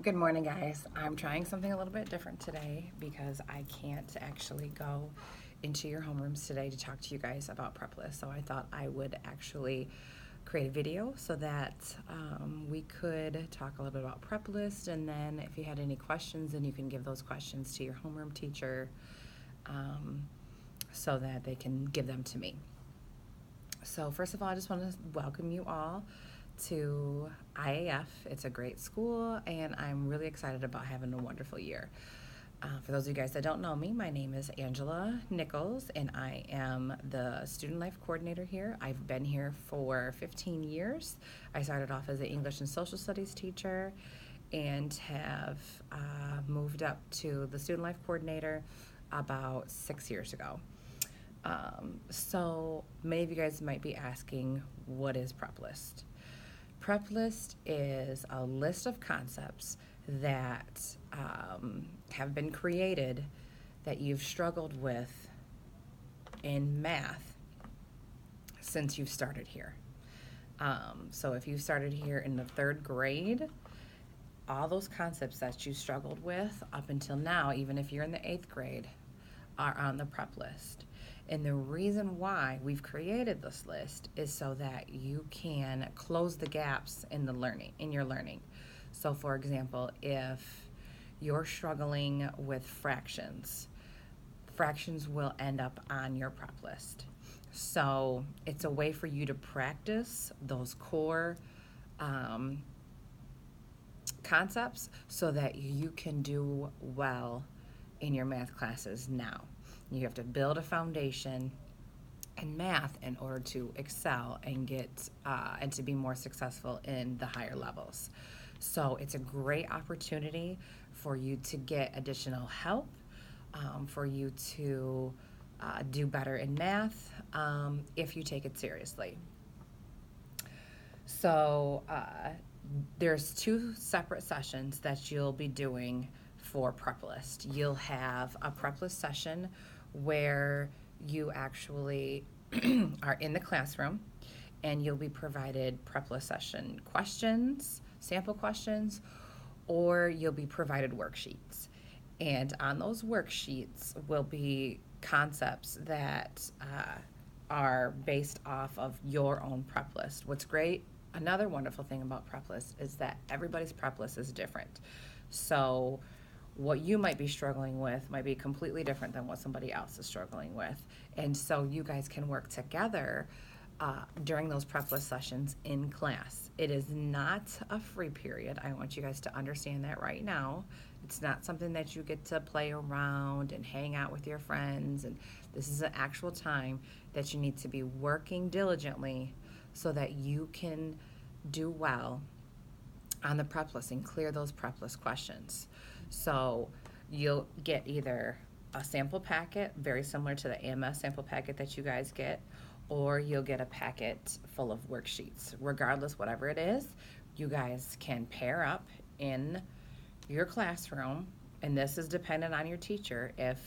Good morning, guys. I'm trying something a little bit different today because I can't actually go into your homerooms today to talk to you guys about Preplist. So I thought I would actually create a video so that we could talk a little bit about Preplist, and then if you had any questions, then you can give those questions to your homeroom teacher so that they can give them to me. So first of all, I just want to welcome you all to IAF. It's a great school, and I'm really excited about having a wonderful year. For those of you guys that don't know me, my name is Angela Nichols, and I am the Student Life Coordinator here. I've been here for 15 years. I started off as an English and Social Studies teacher and have moved up to the Student Life Coordinator about 6 years ago. So many of you guys might be asking, what is Preplist? Preplist is a list of concepts that have been created that you've struggled with in math since you've started here. So if you started here in the 3rd grade, all those concepts that you struggled with up until now, even if you're in the 8th grade, are on the prep list. And the reason why we've created this list is so that you can close the gaps in your learning. So for example, if you're struggling with fractions will end up on your prep list. So it's a way for you to practice those core concepts so that you can do well in your math classes now. You have to build a foundation in math in order to excel and get and to be more successful in the higher levels. So it's a great opportunity for you to get additional help, for you to do better in math if you take it seriously. So there's 2 separate sessions that you'll be doing for Preplist. You'll have a Preplist session where you actually are in the classroom and you'll be provided Preplist session questions, sample questions, or you'll be provided worksheets. And on those worksheets will be concepts that are based off of your own Preplist. What's great, another wonderful thing about Preplist is that everybody's Preplist is different. So what you might be struggling with might be completely different than what somebody else is struggling with. And so you guys can work together during those Preplist sessions in class. It is not a free period. I want you guys to understand that right now. It's not something that you get to play around and hang out with your friends. And this is an actual time that you need to be working diligently so that you can do well on the Preplist and clear those Preplist questions. So you'll get either a sample packet, very similar to the AMS sample packet that you guys get, or you'll get a packet full of worksheets. Regardless, whatever it is, you guys can pair up in your classroom, and this is dependent on your teacher. If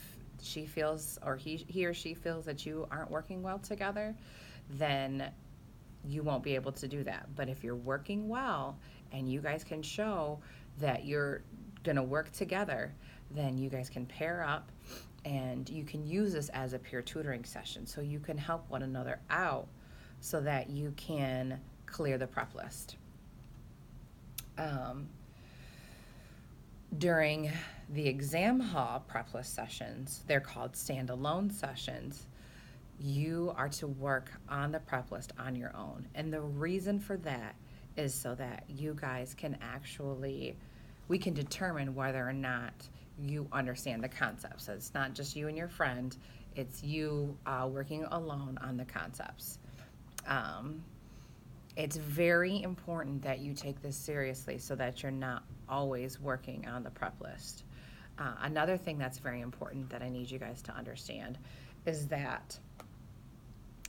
she feels, or he or she feels that you aren't working well together, then you won't be able to do that. But if you're working well and you guys can show that you're gonna work together, then you guys can pair up and you can use this as a peer tutoring session. So you can help one another out so that you can clear the prep list. During the exam hall prep list sessions, they're called standalone sessions. You are to work on the prep list on your own. And the reason for that is so that you guys can actually, we can determine whether or not you understand the concepts. So it's not just you and your friend, it's you working alone on the concepts. It's very important that you take this seriously so that you're not always working on the prep list. Another thing that's very important that I need you guys to understand is that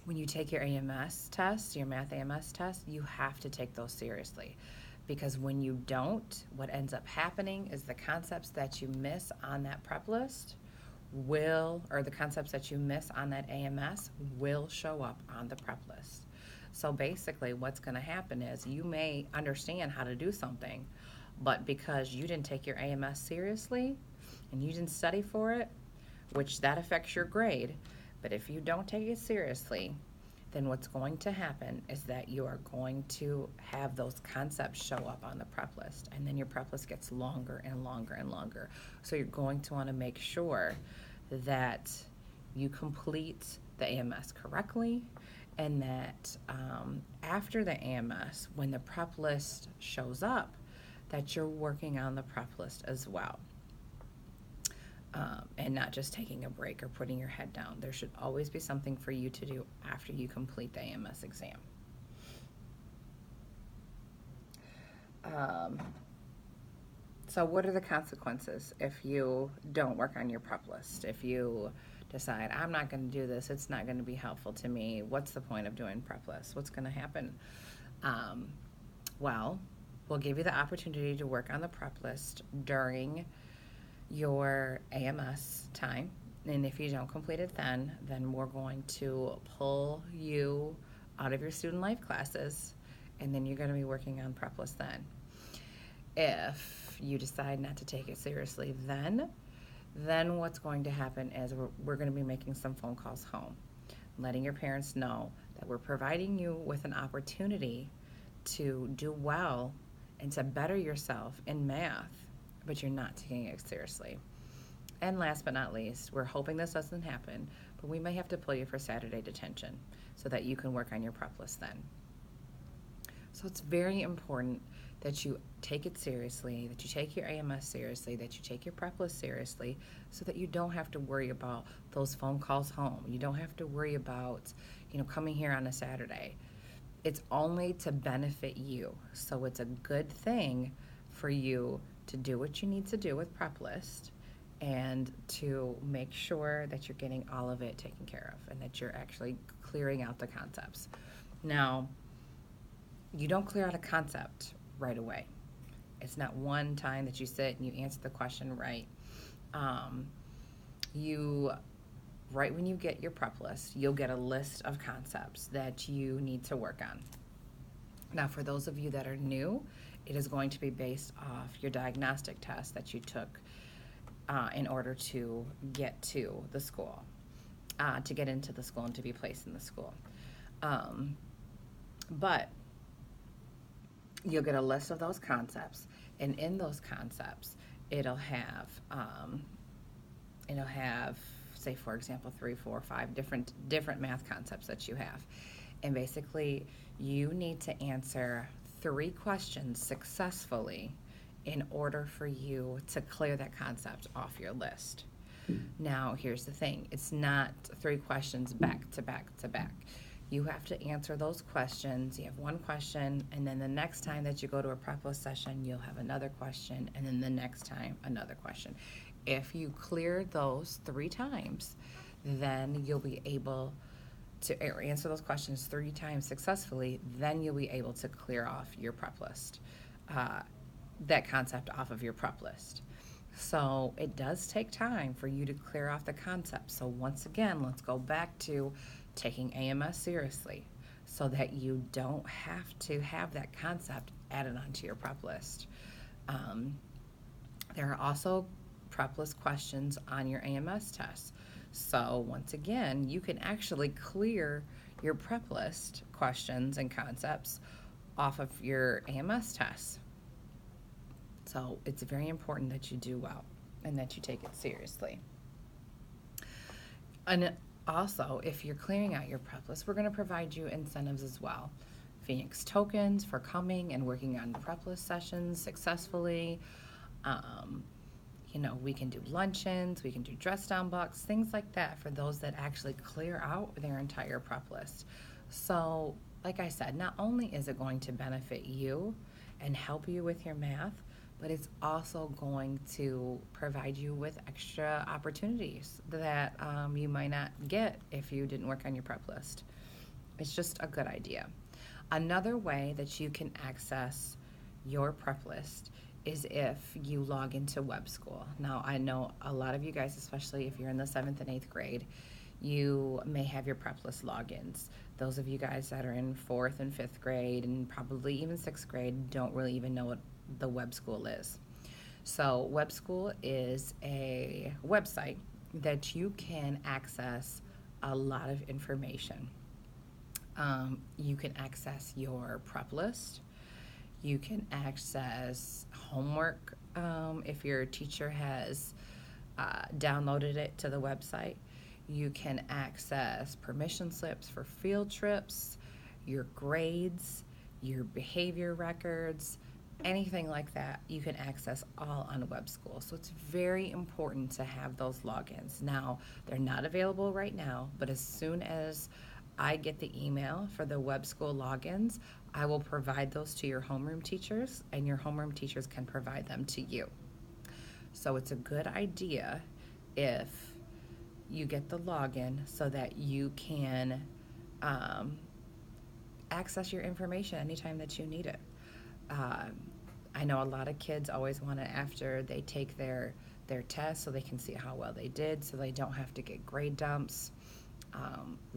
when you take your AMS test, your math AMS test, you have to take those seriously. Because when you don't, what ends up happening is the concepts that you miss on that prep list or the concepts that you miss on that AMS will show up on the prep list. So basically what's going to happen is you may understand how to do something, But because you didn't take your AMS seriously and you didn't study for it, which that affects your grade, but if you don't take it seriously, then what's going to happen is that you are going to have those concepts show up on the prep list, and then your prep list gets longer and longer and longer. So you're going to want to make sure that you complete the AMS correctly, and that after the AMS, when the prep list shows up, that you're working on the prep list as well. And not just taking a break or putting your head down. There should always be something for you to do after you complete the AMS exam. So what are the consequences if you don't work on your prep list? If you decide, I'm not going to do this, it's not going to be helpful to me, what's the point of doing prep lists? What's going to happen? Well, we'll give you the opportunity to work on the prep list during your AMS time, and if you don't complete it then we're going to pull you out of your student life classes, and then you're going to be working on prep list then. If you decide not to take it seriously then what's going to happen is we're going to be making some phone calls home, letting your parents know that we're providing you with an opportunity to do well and to better yourself in math, but you're not taking it seriously. And last but not least, we're hoping this doesn't happen, but we may have to pull you for Saturday detention so that you can work on your prep list then. So it's very important that you take it seriously, that you take your AMS seriously, that you take your prep list seriously, so that you don't have to worry about those phone calls home. You don't have to worry about, coming here on a Saturday. It's only to benefit you. So it's a good thing for you to do what you need to do with prep list, and to make sure that you're getting all of it taken care of and that you're actually clearing out the concepts. Now, you don't clear out a concept right away. It's not one time that you sit and you answer the question right. Right when you get your prep list, you'll get a list of concepts that you need to work on. Now, for those of you that are new, it is going to be based off your diagnostic test that you took in order to get to the school, to get into the school and to be placed in the school. But you'll get a list of those concepts, and in those concepts, it'll have, say, for example, 3, 4, 5 different math concepts that you have. And basically, you need to answer 3 questions successfully in order for you to clear that concept off your list. Now, here's the thing. It's not 3 questions back to back to back. You have to answer those questions. You have 1 question, and then the next time that you go to a prep list session, you'll have another question, and then the next time, another question. If you clear those 3 times, then you'll be able to answer those questions 3 times successfully, then you'll be able to clear off your prep list, that concept off of your prep list. So it does take time for you to clear off the concept. So once again, let's go back to taking AMS seriously so that you don't have to have that concept added onto your prep list. There are also prep list questions on your AMS test. So once again, you can actually clear your prep list questions and concepts off of your AMS tests. So it's very important that you do well and that you take it seriously. And also, if you're clearing out your prep list, we're going to provide you incentives as well. Phoenix tokens for coming and working on prep list sessions successfully. We can do luncheons, we can do dress down bucks, things like that for those that actually clear out their entire prep list. So, like I said, not only is it going to benefit you and help you with your math, but it's also going to provide you with extra opportunities that you might not get if you didn't work on your prep list. It's just a good idea. Another way that you can access your prep list is if you log into web school. Now, I know a lot of you guys, especially if you're in the 7th and 8th grade, you may have your prep list logins. Those of you guys that are in 4th and 5th grade and probably even 6th grade don't really even know what the Web School is. So, Web School is a website that you can access a lot of information. You can access your prep list. You can access homework if your teacher has downloaded it to the website. You can access permission slips for field trips, your grades, your behavior records, anything like that. You can access all on Web School. So it's very important to have those logins. Now, they're not available right now, but as soon as I get the email for the Web School logins, I will provide those to your homeroom teachers, and your homeroom teachers can provide them to you. So it's a good idea if you get the login so that you can access your information anytime that you need it. I know a lot of kids always want it after they take their test so they can see how well they did, so they don't have to get grade dumps.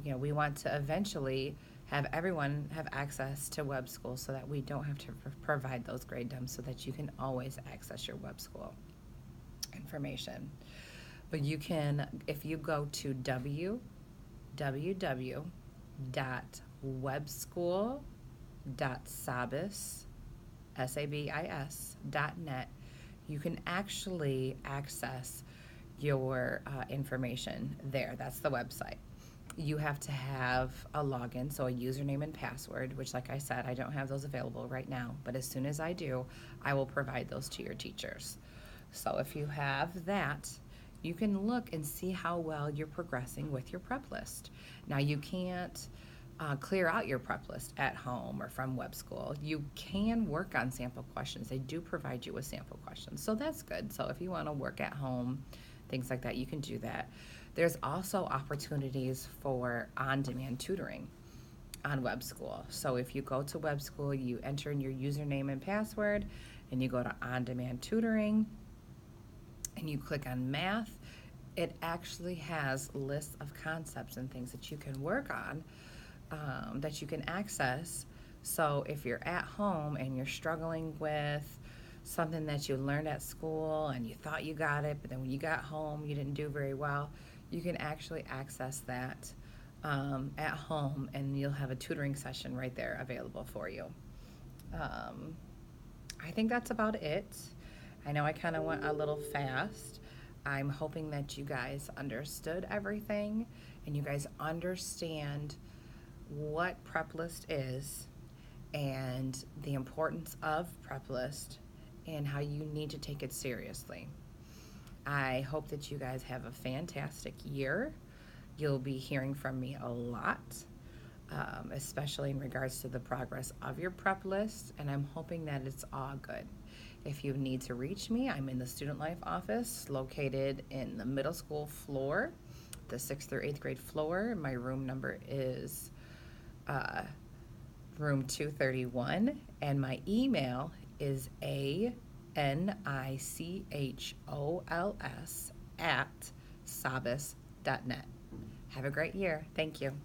We want to eventually have everyone have access to Web School so that we don't have to provide those grade dumps, so that you can always access your Web School information. But you can, if you go to www.webschool.sabis.net, you can actually access your information there. That's the website. You have to have a login, so a username and password, which, like I said, I don't have those available right now, but as soon as I do, I will provide those to your teachers. So if you have that, you can look and see how well you're progressing with your prep list. Now, you can't clear out your prep list at home or from Web School. You can work on sample questions. They do provide you with sample questions, so that's good. So if you want to work at home, things like that, you can do that. There's also opportunities for on-demand tutoring on Web School. So if you go to Web School, you enter in your username and password, and you go to on-demand tutoring, and you click on math, it actually has lists of concepts and things that you can work on, that you can access. So if you're at home and you're struggling with something that you learned at school and you thought you got it, but then when you got home you didn't do very well, you can actually access that at home, and you'll have a tutoring session right there available for you. I think that's about it. I know I kind of went a little fast. I'm hoping that you guys understood everything and you guys understand what Preplist is and the importance of Preplist and how you need to take it seriously. I hope that you guys have a fantastic year. You'll be hearing from me a lot, especially in regards to the progress of your prep list, and I'm hoping that it's all good. If you need to reach me, I'm in the Student Life office located in the middle school floor, the 6th through 8th grade floor. My room number is room 231, and my email is anichols@sabis.net. Have a great year. Thank you.